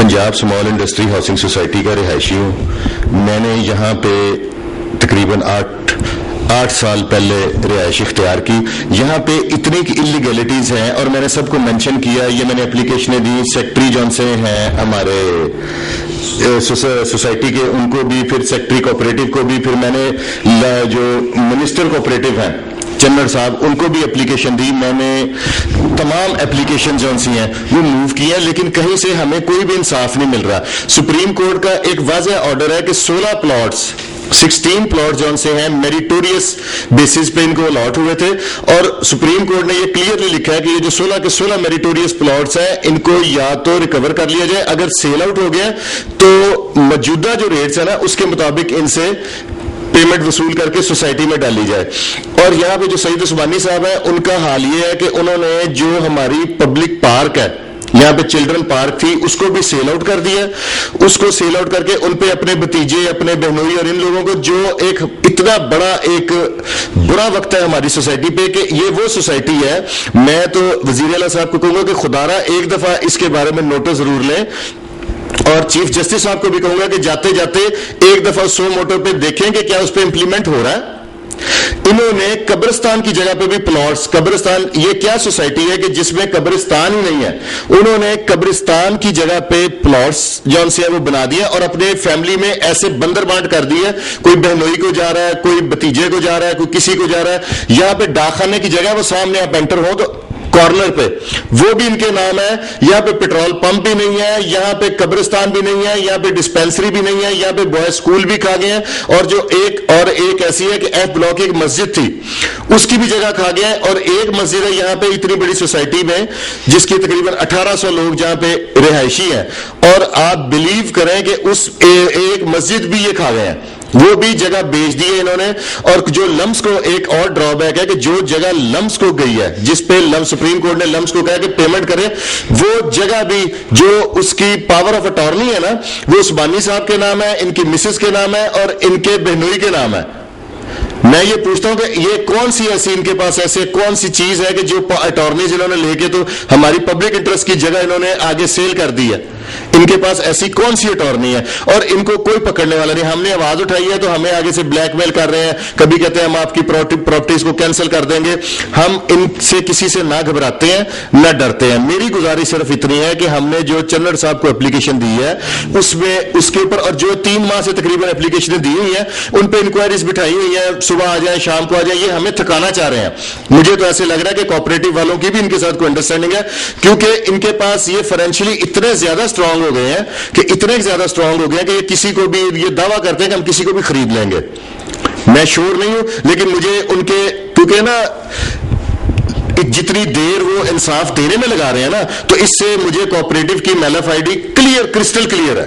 Punjab small industry housing society کا رہائشی ہوں. میں نے یہاں پہ تقریباً 8 سال پہلے رہائش اختیار کی. یہاں پہ اتنی کی انلیگیلٹیز ہیں اور میں نے سب کو مینشن کیا. یہ میں نے اپلیکیشنیں دی سیکٹری جون سے ہیں ہمارے سوسائٹی کے, ان کو بھی, پھر سیکٹری کوآپریٹو کو بھی, پھر میں نے جو منسٹر کوآپریٹو ہیں چنر صاحب ان کو بھی اپلیکیشن دی. میں نے تمام اپلیکیشن جو سی ہیں وہ موو کی ہیں, لیکن کہیں سے ہمیں کوئی بھی انصاف نہیں مل رہا. سپریم کورٹ کا ایک واضح آرڈر ہے کہ 16 پلاٹس 16 پلاٹ جو سے ہیں میریٹوریس بیسس پہ ان کو الاٹ ہوئے تھے, اور سپریم کورٹ نے یہ کلیئرلی لکھا ہے کہ یہ جو 16 کے 16 میریٹوریس پلاٹس ہیں ان کو یا تو ریکور کر لیا جائے, اگر سیل آؤٹ ہو گیا تو موجودہ جو ریٹس ہیں نا اس کے مطابق ان سے پیمنٹ وصول کر کے سوسائٹی میں ڈالی جائے. اور یہاں پہ جو سعید عثمانی صاحب ہیں ان کا حال یہ ہے کہ انہوں نے جو ہماری پبلک پارک ہے یہاں پہ چلڈرن پارک تھی اس کو بھی سیل آؤٹ کر دیا. اس کو سیل آؤٹ کر کے ان پہ اپنے بھتیجے اپنے بہنوئی اور ان لوگوں کو جو ایک اتنا بڑا ایک برا وقت ہے ہماری سوسائٹی پہ کہ یہ وہ سوسائٹی ہے. میں تو وزیر اعلیٰ صاحب کو کہوں گا کہ خدا را ایک دفعہ اس کے بارے میں نوٹس ضرور لیں, اور چیف جسٹس صاحب کو بھی کہوں گا کہ جاتے جاتے ایک دفعہ سو موٹر پہ دیکھیں کہ کیا اس پہ امپلیمنٹ ہو رہا ہے. انہوں نے قبرستان کی جگہ پہ بھی پلاٹس, قبرستان یہ کیا سوسائٹی ہے کہ جس میں قبرستان ہی نہیں ہے, انہوں نے قبرستان کی جگہ پہ پلاٹس جون سے وہ بنا دیا اور اپنے فیملی میں ایسے بندر بانٹ کر دیا. کوئی بہنوئی کو جا رہا ہے, کوئی بھتیجے کو جا رہا ہے, کوئی کسی کو جا رہا ہے. یہاں پہ ڈاک خانے کی جگہ وہ سامنے آپ انٹر ہو تو کارنر پہ وہ بھی ان کے نام ہے. یہاں پہ پیٹرول پمپ بھی نہیں ہے, یہاں پہ قبرستان بھی نہیں ہے, یہاں پہ ڈسپینسری بھی نہیں ہے, یہاں پہ بوائز اسکول بھی کھا گئے ہیں, اور جو ایک ایسی ہے کہ ایف بلاک ایک مسجد تھی اس کی بھی جگہ کھا گیا ہے. اور ایک مسجد ہے یہاں پہ اتنی بڑی سوسائٹی میں جس کی تقریباً 1800 لوگ جہاں پہ رہائشی ہیں, اور آپ بلیو کریں کہ اس ایک مسجد بھی یہ کھا گئے ہیں, وہ بھی جگہ بیچ دی ہے انہوں نے. اور جو لمس کو ایک اور ڈرا بیک ہے کہ جو جگہ لمس کو گئی ہے جس پہ سپریم کورٹ نے لمس کو کہا کہ پیمنٹ کرے, وہ جگہ بھی جو اس کی پاور آف اٹارنی ہے نا وہ عثمانی صاحب کے نام ہے, ان کی مسز کے نام ہے اور ان کے بہنوئی کے نام ہے. میں یہ پوچھتا ہوں کہ یہ کون سی ایسی ان کے پاس ایسے کون سی چیز ہے کہ جو اٹارنیز انہوں نے لے کے تو ہماری پبلک انٹرسٹ کی جگہ انہوں نے آگے سیل کر دی ہے. ان کے پاس ایسی کون سی اٹارنی ہے اور ان کو کوئی پکڑنے والا نہیں. ہم نے آواز اٹھائی ہے تو ہمیں آگے سے بلیک میل کر رہے ہیں, کبھی کہتے ہیں ہم آپ کی پراپرٹیز کو کینسل کر دیں گے. ہم ان سے کسی سے نہ گھبراتے ہیں نہ ڈرتے ہیں. میری گزارش صرف اتنی ہے کہ ہم نے جو چنر صاحب کو اپلیکیشن دی ہے اس میں اس کے اوپر, اور جو 3 ماہ سے تقریباً اپلیکیشنیں دی ہوئی ہیں ان پہ انکوائریز بٹھائی ہوئی ہیں, صبح آ جائیں شام کو آ جائیں, یہ ہمیں تھکانا چاہ رہے ہیں. مجھے تو ایسے لگ رہا ہے کہ کوآپریٹو والوں کی بھی ان کے ساتھ کوئی انڈرسٹینڈنگ ہے, کیونکہ ان کے پاس یہ فائنینشلی اتنے زیادہ اسٹرانگ ہو گئے ہیں کہ اتنے زیادہ اسٹرانگ ہو گئے ہیں کہ یہ کسی کو بھی یہ دعویٰ کرتے ہیں کہ ہم کسی کو بھی خرید لیں گے. میں شور نہیں ہوں لیکن مجھے ان کے, کیونکہ نا جتنی دیر وہ انصاف دینے میں لگا رہے ہیں نا تو اس سے مجھے کوآپریٹو کی mail of I D clear crystal clear ہے.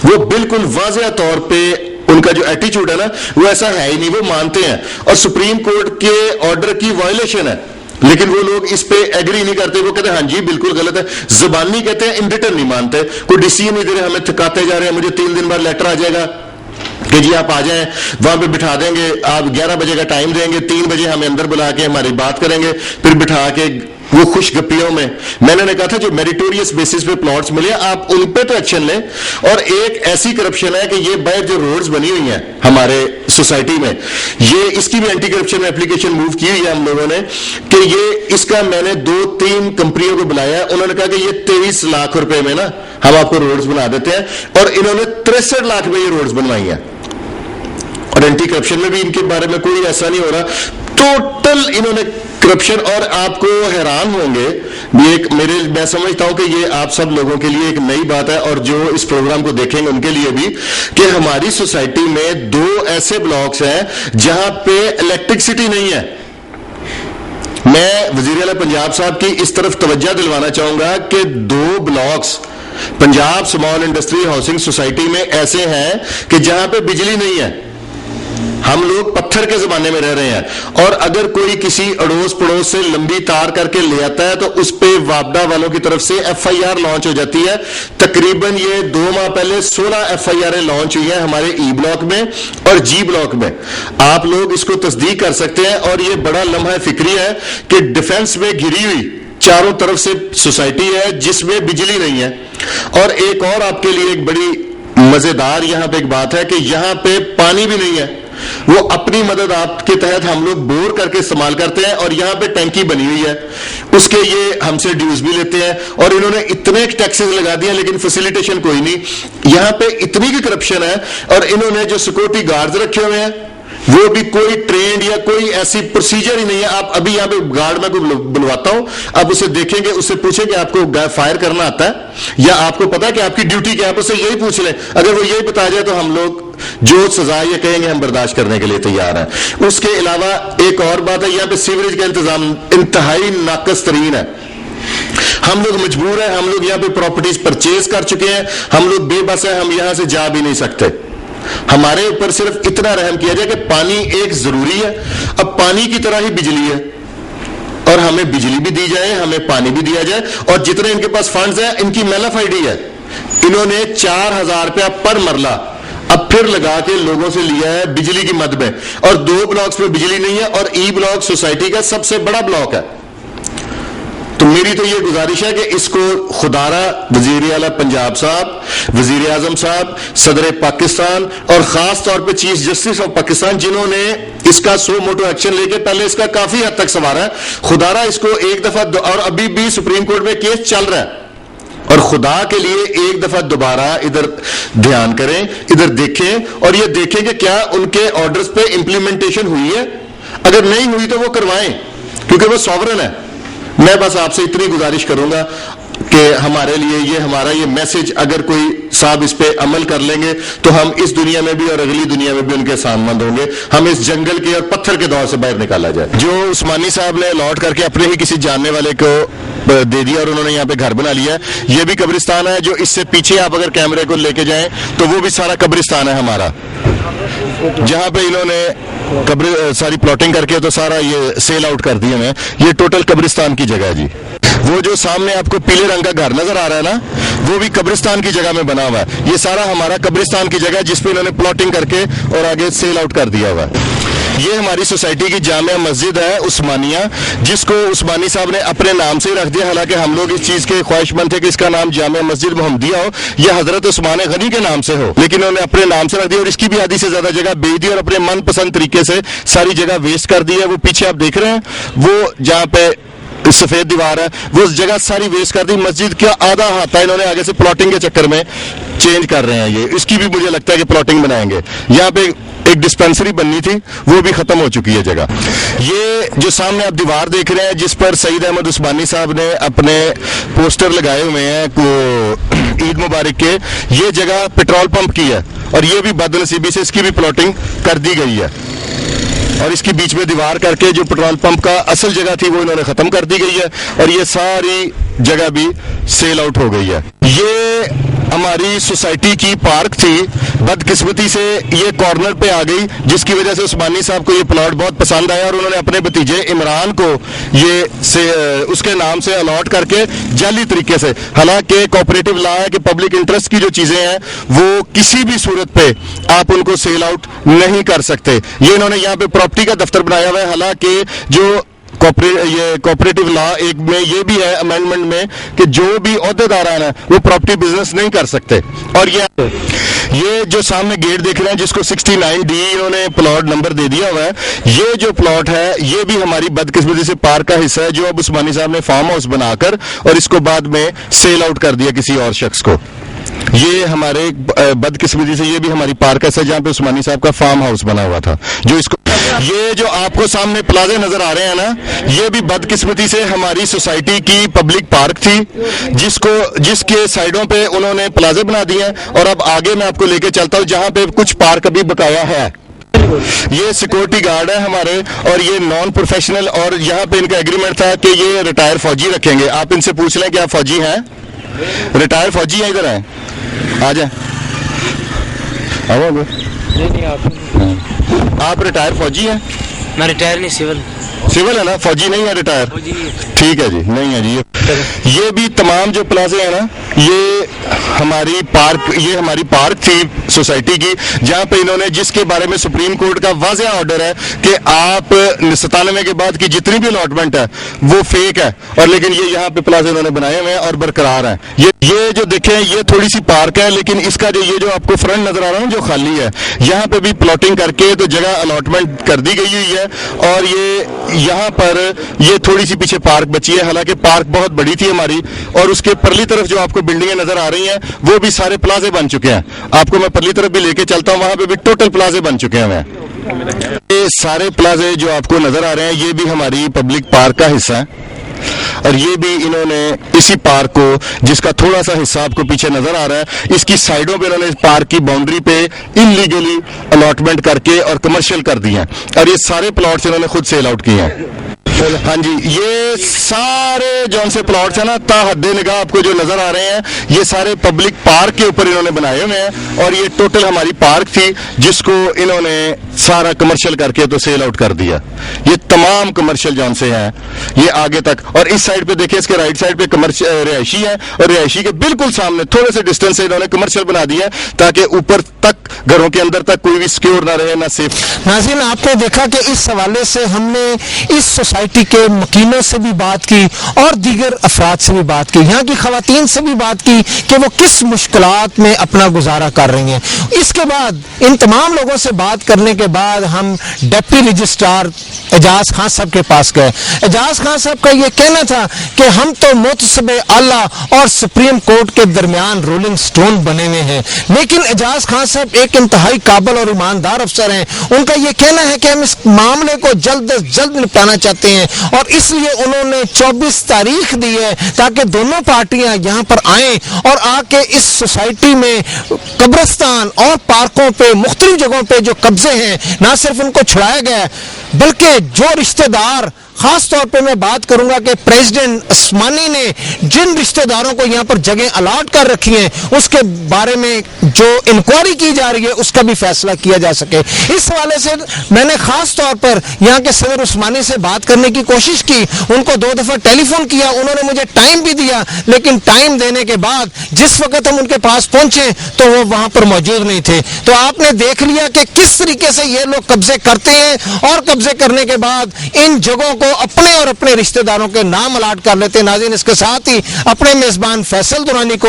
وہ بالکل واضح طور پہ ان کا جو ایٹیچیوڈ ہے نا وہ ایسا ہے ہی نہیں, وہ مانتے ہیں اور سپریم کورٹ کے آرڈر کی وائلیشن ہے, لیکن وہ لوگ اس پہ ایگری نہیں کرتے. وہ کہتے ہیں ہاں جی بالکل غلط ہے, زبانی کہتے ہیں, ان ریٹن نہیں مانتے. کوئی ڈیسیژن نہیں دے رہے, ہمیں تھکاتے جا رہے ہیں. مجھے 3 دن بعد لیٹر آ جائے گا کہ جی آپ آ جائیں, وہاں پہ بٹھا دیں گے, آپ 11 بجے کا ٹائم دیں گے, 3 بجے ہمیں اندر بلا کے ہماری بات کریں گے, پھر بٹھا کے وہ خوش گپیوں میں. میں نے کہا تھا جو میریٹوریس بیسس پہ پلاٹس ملے آپ ان پہ تو ایکشن لیں. اور ایک ایسی کرپشن ہے کہ یہ باہر جو روڈز بنی ہوئی ہیں ہمارے سوسائٹی میں, یہ اس کی بھی اینٹی کرپشن اپلیکیشن موو کی ہوئی ہے ہم لوگوں نے کہ یہ اس کا میں نے 2-3 کمپنیوں کو بلایا. انہوں نے کہا کہ یہ 23 لاکھ روپے میں نا ہم آپ کو روڈز بنا دیتے ہیں, اور انہوں نے 63 لاکھ میں یہ روڈز بنوائی ہیں. اور اینٹی کرپشن میں بھی ان کے بارے میں کوئی ایسا نہیں ہو رہا, ٹوٹل انہوں نے کرپشن. اور آپ کو حیران ہوں گے, میں سمجھتا ہوں کہ یہ آپ سب لوگوں کے لیے ایک نئی بات ہے, اور جو اس پروگرام کو دیکھیں گے ان کے لیے بھی, کہ ہماری سوسائٹی میں 2 ایسے بلاکس ہیں جہاں پہ الیکٹرکسٹی نہیں ہے. میں وزیر اعلیٰ پنجاب صاحب کی اس طرف توجہ دلوانا چاہوں گا کہ 2 blocks Punjab small industry housing society میں ایسے ہیں کہ جہاں پہ بجلی نہیں ہے. ہم لوگ پتھر کے زمانے میں رہ رہے ہیں, اور اگر کوئی کسی اڑوس پڑوس سے لمبی تار کر کے لے آتا ہے تو اس پہ وابڈا والوں کی طرف سے FIR لانچ ہو جاتی ہے. تقریباً یہ 2 ماہ پہلے 16 FIR لانچ ہوئی ہیں ہمارے ای بلاک میں اور جی بلاک میں. آپ لوگ اس کو تصدیق کر سکتے ہیں, اور یہ بڑا لمحہ فکری ہے کہ ڈیفنس میں گھری ہوئی چاروں طرف سے سوسائٹی ہے جس میں بجلی نہیں ہے. اور ایک اور آپ کے لیے ایک بڑی مزیدار یہاں پہ ایک بات ہے کہ یہاں پہ پانی بھی نہیں ہے. وہ اپنی مدد آپ کے تحت ہم لوگ بور کر کے استعمال کرتے ہیں, اور یہاں پہ ٹینکی بنی ہوئی ہے, اس کے یہ ہم سے ڈیوز بھی لیتے ہیں, اور انہوں نے اتنے ٹیکسز لگا دیے لیکن فیسیلیٹیشن کوئی نہیں. یہاں پہ اتنی کی کرپشن ہے, اور انہوں نے جو سیکورٹی گارڈز رکھے ہوئے ہیں وہ بھی کوئی ٹرینڈ یا کوئی ایسی پروسیجر ہی نہیں ہے. آپ ابھی یہاں پہ گارڈ میں کو بلواتا ہوں, آپ اسے دیکھیں گے, اس سے پوچھیں کہ آپ کو فائر کرنا آتا ہے یا آپ کو پتا ہے کہ آپ کی ڈیوٹی کیا ہے, آپ اسے یہی پوچھ لیں. اگر وہ یہی بتا جائے تو ہم لوگ جو سزا یہ کہیں گے ہم برداشت کرنے کے لیے تیار ہیں. اس کے علاوہ ایک اور بات ہے, یہاں پہ سیوریج کا انتظام انتہائی ناقص ترین ہے. ہم لوگ مجبور ہیں, ہم لوگ یہاں پہ پراپرٹیز پرچیز کر چکے ہیں, ہم لوگ بے بس ہیں, ہم یہاں سے جا بھی نہیں سکتے. ہمارے اوپر صرف اتنا رحم کیا جائے کہ پانی ایک ضروری ہے, اب پانی کی طرح ہی بجلی ہے, اور ہمیں بجلی بھی دی جائے, ہمیں پانی بھی دیا جائے, اور جتنے ان کے پاس فنڈز ہیں ان کی میلف آئی ڈی ہے. انہوں نے 4,000 روپیہ پر مرلہ اب پھر لگا کے لوگوں سے لیا ہے بجلی کی مد میں, اور 2 بلاکس میں بجلی نہیں ہے, اور ای بلاک سوسائٹی کا سب سے بڑا بلاک ہے. تو میری تو یہ گزارش ہے کہ اس کو خدارہ وزیر اعلیٰ پنجاب صاحب, وزیر اعظم صاحب, صدر پاکستان, اور خاص طور پہ چیف جسٹس آف پاکستان جنہوں نے اس کا سو موٹو ایکشن لے کے پہلے اس کا کافی حد تک سنوارا ہے, خدارہ اس کو ایک دفعہ, اور ابھی بھی سپریم کورٹ میں کیس چل رہا ہے, اور خدا کے لیے ایک دفعہ دوبارہ ادھر دھیان کریں, ادھر دیکھیں, اور یہ دیکھیں کہ کیا ان کے آرڈرز پہ امپلیمنٹیشن ہوئی ہے. اگر نہیں ہوئی تو وہ کروائیں, کیونکہ وہ سوورن ہے. میں بس آپ سے اتنی گزارش کروں گا کہ ہمارے لیے یہ ہمارا یہ میسج اگر کوئی صاحب اس پہ عمل کر لیں گے تو ہم اس دنیا میں بھی اور اگلی دنیا میں بھی ان کے سامند ہوں گے. ہم اس جنگل کے اور پتھر کے دور سے باہر نکالا جائے. جو عثمانی صاحب نے الاٹ کر کے اپنے ہی کسی جاننے والے کو دے دیا اور انہوں نے یہاں پہ گھر بنا لیا ہے, یہ بھی قبرستان ہے. جو اس سے پیچھے آپ اگر کیمرے کو لے کے جائیں تو وہ بھی سارا قبرستان ہے ہمارا, جہاں پہ انہوں نے ساری پلاٹنگ کر کے تو سارا یہ سیل آؤٹ کر دیا ہے. یہ ٹوٹل قبرستان کی جگہ ہے جی. وہ جو سامنے آپ کو پیلے رنگ کا گھر نظر آ رہا ہے نا, وہ بھی قبرستان کی جگہ میں بنا ہوا ہے. یہ سارا ہمارا قبرستان کی جگہ ہے جس پہ انہوں نے پلاٹنگ کر کے اور آگے سیل آؤٹ کر دیا ہوا ہے. یہ ہماری سوسائٹی کی جامع مسجد ہے عثمانیہ, جس کو عثمانی صاحب نے اپنے نام سے ہی رکھ دیا, حالانکہ ہم لوگ اس چیز کے خواہش مند تھے کہ اس کا نام جامع مسجد محمدیہ ہو یا حضرت عثمان غنی کے نام سے ہو, لیکن انہوں نے اپنے نام سے رکھ دیا, اور اس کی بھی آدھی سے زیادہ جگہ بیچ دی اور اپنے من پسند طریقے سے ساری جگہ ویسٹ کر دی ہے. وہ پیچھے آپ دیکھ رہے ہیں, وہ جہاں پہ سفید دیوار ہے, وہ اس جگہ ساری ویسٹ کر دی. مسجد کا آدھا ہاتھ انہوں نے آگے سے پلاٹنگ کے چکر میں چینج کر رہے ہیں. یہ اس کی بھی مجھے لگتا ہے کہ پلاٹنگ بنائیں گے. یہاں پہ ایک ڈسپینسری بننی تھی, وہ بھی ختم ہو چکی ہے جگہ. یہ جو سامنے آپ دیوار دیکھ رہے ہیں جس پر سعید احمد عثمانی صاحب نے اپنے پوسٹر لگائے ہوئے ہیں عید مبارک کے, یہ جگہ پیٹرول پمپ کی ہے, اور یہ بھی بد نصیبی سے اس کی بھی پلاٹنگ کر دی گئی ہے, اور اس کی بیچ میں دیوار کر کے جو پیٹرول پمپ کا اصل جگہ تھی وہ انہوں نے ختم کر دی گئی ہے, اور یہ ساری جگہ بھی سیل آؤٹ ہو گئی ہے. یہ ہماری سوسائٹی کی پارک تھی, بدقسمتی سے یہ کارنر پہ آ گئی, جس کی وجہ سے عثمانی صاحب کو یہ پلاٹ بہت پسند آیا, اور انہوں نے اپنے بھتیجے عمران کو یہ اس کے نام سے الاٹ کر کے جعلی طریقے سے, حالانکہ کوآپریٹو لا ہے کہ پبلک انٹرسٹ کی جو چیزیں ہیں وہ کسی بھی صورت پہ آپ ان کو سیل آؤٹ نہیں کر سکتے. یہ انہوں نے یہاں پہ پراپرٹی کا دفتر بنایا ہوا ہے, حالانکہ جو یہ کوآپریٹو لا ایک میں یہ بھی ہے امینڈمنٹ میں کہ جو بھی عہدے داران ہیں وہ پراپرٹی بزنس نہیں کر سکتے. اور یہ جو سامنے گیٹ دیکھ رہے ہیں جس کو 69D انہوں نے پلاٹ نمبر دے دیا ہوا ہے, یہ جو پلاٹ ہے یہ بھی ہماری بدقسمتی سے پارک کا حصہ ہے, جو اب عثمانی صاحب نے فارم ہاؤس بنا کر اور اس کو بعد میں سیل آؤٹ کر دیا کسی اور شخص کو. یہ ہمارے بدقسمتی سے یہ بھی ہماری پارک ہے جہاں پہ عثمانی صاحب کا فارم ہاؤس بنا ہوا تھا. جو اس کو یہ جو آپ کو سامنے پلازے نظر آ رہے ہیں نا, یہ بھی بدقسمتی سے ہماری سوسائٹی کی پبلک پارک تھی, جس کے سائڈوں پہ انہوں نے پلازے بنا دیے ہیں. اور اب آگے میں آپ کو لے کے چلتا ہوں جہاں پہ کچھ پارک ابھی بقایا ہے. یہ سیکورٹی گارڈ ہے ہمارے, اور یہ نان پروفیشنل, اور یہاں پہ ان کا ایگریمنٹ تھا کہ یہ ریٹائر فوجی رکھیں گے. آپ ان سے پوچھ لیں کہ آپ فوجی ہیں, ریٹائر فوجی ہیں, ادھر ہیں, آ جائیں. آپ ریٹائر فوجی ہیں؟ میں ریٹائر نہیں, سول ہے نا, فوجی نہیں ہے, ریٹائر. ٹھیک ہے جی, نہیں ہے جی. یہ بھی تمام جو پلازے ہیں نا یہ ہماری پارک تھی سوسائٹی کی، جہاں پہ انہوں نے جس کے بارے میں سپریم کورٹ کا واضح آرڈر ہے کہ آپ 97 کے بعد کی جتنی بھی الاٹمنٹ ہے وہ فیک ہے، اور لیکن یہ یہاں پہ پلازے انہوں نے بنائے ہوئے ہیں اور برقرار ہیں. یہ جو دیکھیں یہ تھوڑی سی پارک ہے، لیکن اس کا جو آپ کو فرنٹ نظر آ رہا ہے جو خالی ہے، یہاں پہ بھی پلاٹنگ کر کے تو جگہ الاٹمنٹ کر دی گئی ہوئی ہے، اور یہاں پر یہ تھوڑی سی پیچھے پارک بچی ہے. حالانکہ پارک بہت بڑی تھی ہماری، اور اس کے پرلی طرف جو آپ کو بلڈنگیں نظر آ رہی ہیں وہ بھی سارے پلازے بن چکے ہیں. آپ کو میں پرلی طرف بھی لے کے چلتا ہوں، وہاں پہ بھی ٹوٹل پلازے بن چکے ہیں. یہ سارے پلازے جو آپ کو نظر آ رہے ہیں یہ بھی ہماری پبلک پارک کا حصہ ہے، اور یہ بھی انہوں نے اسی پارک کو، جس کا تھوڑا سا حصہ آپ کو پیچھے نظر آ رہا ہے، اس کی سائڈوں پہ انہوں نے پارک کی باؤنڈری پہ انلیگلی الاٹمنٹ کر کے اور کمرشل کر دی ہیں، اور یہ سارے پلاٹس انہوں نے خود سیل آؤٹ کیے ہیں. ہاں جی، یہ سارے جون سے پلاٹس ہیں نا تا حد نگاہ آپ کو جو نظر آ رہے ہیں، یہ سارے پبلک پارک کے اوپر انہوں نے بنائے ہوئے ہیں، اور یہ ٹوٹل ہماری پارک تھی جس کو انہوں نے سارا کمرشل کر کے تو سیل آؤٹ کر دیا. یہ تمام کمرشل جون سے ہیں یہ آگے تک، اور اس سائڈ پہ دیکھیں، اس کے رائٹ سائڈ پہ رہائشی ہے، اور رہائشی کے بالکل سامنے تھوڑے سے ڈسٹینس سے انہوں نے کمرشل بنا دیا ہے تاکہ اوپر تک گھروں کے اندر تک کوئی بھی سیکیور نہ رہے، نہ سیف. ناظرین، آپ نے دیکھا کہ اس حوالے سے ہم نے اس سوسائٹی کے مکینوں سے بھی بات کی اور دیگر افراد سے بھی بات کی، یہاں کی خواتین سے بھی بات کی کہ وہ کس مشکلات میں اپنا گزارا کر رہی ہیں. اس کے بعد ان تمام لوگوں سے بات کرنے کے بعد ہم ڈپٹی رجسٹرار اعجاز خان صاحب کے پاس گئے. اعجاز خان صاحب کا یہ کہنا تھا کہ ہم تو محتسب اعلیٰ اور سپریم کورٹ کے درمیان رولنگ سٹون بنے ہوئے ہیں، لیکن اعجاز خان صاحب ایک انتہائی قابل اور ایماندار افسر ہیں. ان کا یہ کہنا ہے کہ ہم اس معاملے کو جلد از جلد نپٹانا چاہتے ہیں، اور اس لیے انہوں نے 24 تاریخ دی ہے تاکہ دونوں پارٹیاں یہاں پر آئیں اور آ کے اس سوسائٹی میں قبرستان اور پارکوں پہ مختلف جگہوں پہ جو قبضے ہیں نہ صرف ان کو چھڑایا گیا ہے، بلکہ جو رشتہ دار، خاص طور پہ میں بات کروں گا کہ پریزیڈنٹ عثمانی نے جن رشتہ داروں کو یہاں پر جگہ الاٹ کر رکھی ہیں اس کے بارے میں جو انکوائری کی جا رہی ہے اس کا بھی فیصلہ کیا جا سکے. اس حوالے سے میں نے خاص طور پر یہاں کے صدر عثمانی سے بات کرنے کی کوشش کی، ان کو 2 دفعہ ٹیلی فون کیا، انہوں نے مجھے ٹائم بھی دیا، لیکن ٹائم دینے کے بعد جس وقت ہم ان کے پاس پہنچے تو وہ وہاں پر موجود نہیں تھے. تو آپ نے دیکھ لیا کہ کس طریقے سے یہ لوگ قبضے کرتے ہیں، اور قبضے کرنے کے بعد ان جگہوں کو اپنے اور اپنے رشتہ داروں کے نام الاٹ کر لیتے. ناظرین، اس کے ساتھ ہی اپنے میزبان فیصل درانی کو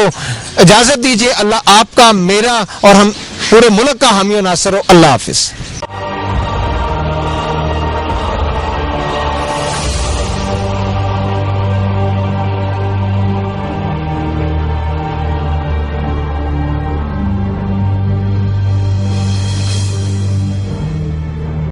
اجازت دیجیے. اللہ آپ کا، میرا اور ہم پورے ملک کا حامی و ناصر ہو. اللہ حافظ.